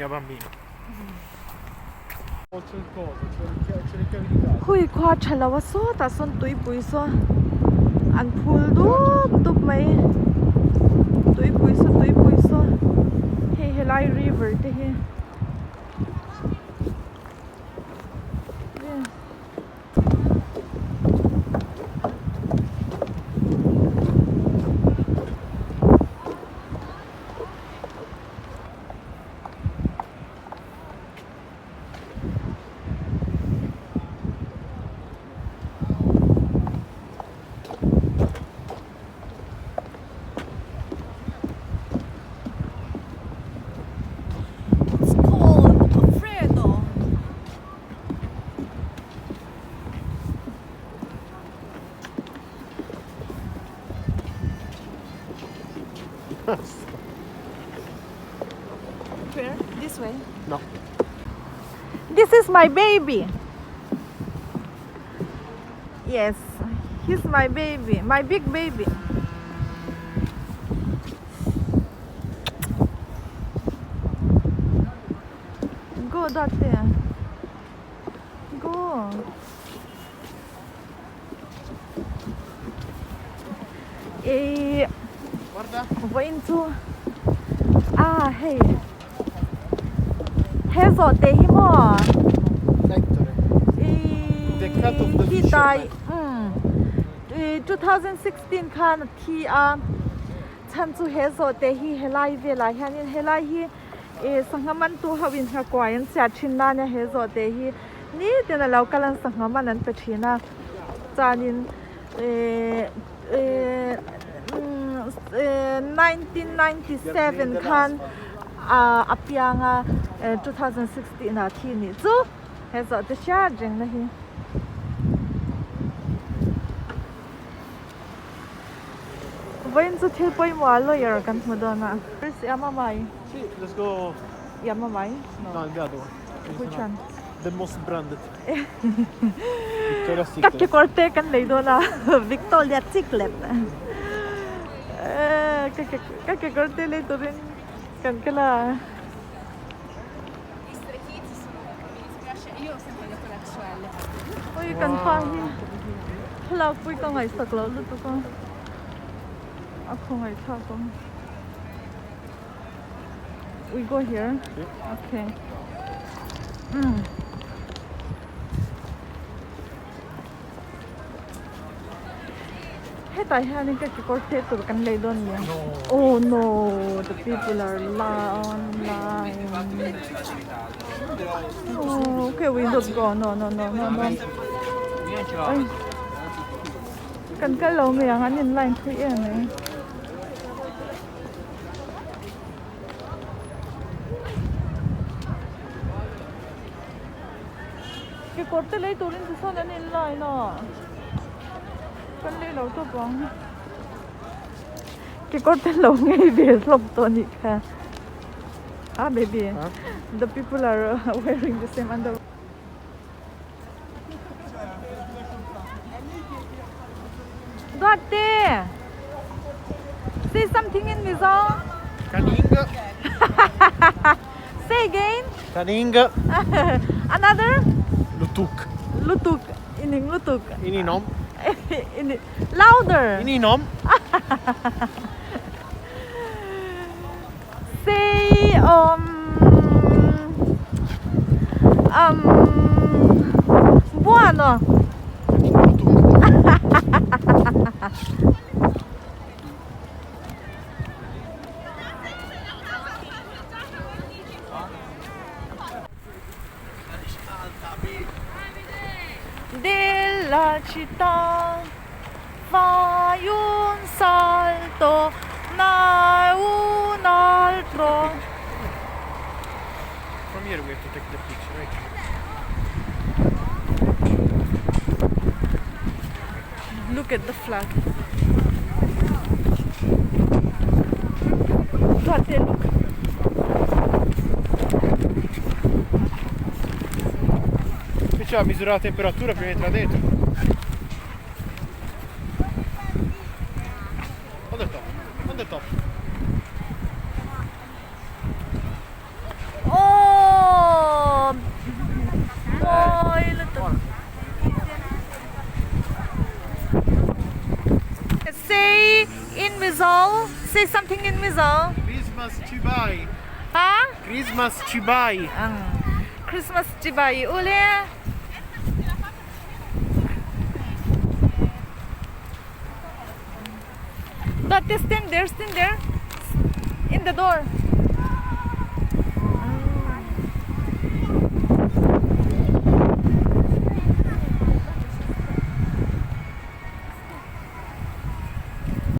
mia bambina. Oltre il coso, c'è le chiavi di casa. Hui qua c'è la vasota, son tui pui so. An pool dup mai. Tui pui so. Hey, Helai River te he. Where? This way? No. This is my baby. Yes, he's my baby, my big baby. Go, Dante. Go. Guarda. Going to. Hey. Hezo Tehimo. Lettore. The cut of the He fisherman. died. 2016 kan he chanchu Hezo Tehi Helai Vela Hanin Helai he Sangaman tu Havin Hakoyan Sachinna Hezo Tehi Ni Dena Lokalan Sangaman and Petrina Zanin 1997 kan Apianga 2016 na Tini Zu Hezo the charging na he. When to tell boy more lawyer can Madonna. Where's Yamamai? Sì, let's go. Yamamai? No, il Gado. Which one? The most branded. Victoria's Secret. Kake korte kan lay do na Victoria Secret. Kake korte lay do rin kan kala. Io ho sempre detto la suelle. Oi kan pahi. Hala pui ka ngai saklo lu to ko. Ako ngai tha ko. We go here. Okay. Hey, I had a corte to can lay down here. Oh no, the people are online. Oh, okay, we don't go. No. Ay, kan kalaw mo yung anin line ko yan eh. Cái corte lay to rin sa anin line ah. Kan lay law to bang. Cái corte law ngay về lom to ni ka. Baby. Huh? The people are wearing the same underwear. Duarte! Say something in Mizong. Caninga. Say again. Caninga. Another? Lutuk. Lutuk. Ining lutuk. Ininom. Louder. Ininom. Say buono. Della città fai un salto na un altro. From here we have to take the picture, right? Look at the flag. Guarda, look. Qui c'è la misura la temperatura prima di entrare dentro. On the top. Oh! Mizol. Say something in Mizol. Christmas Chibai. Ha? Christmas Chibai. Christmas Chibai. Ule. But stand there. In the door.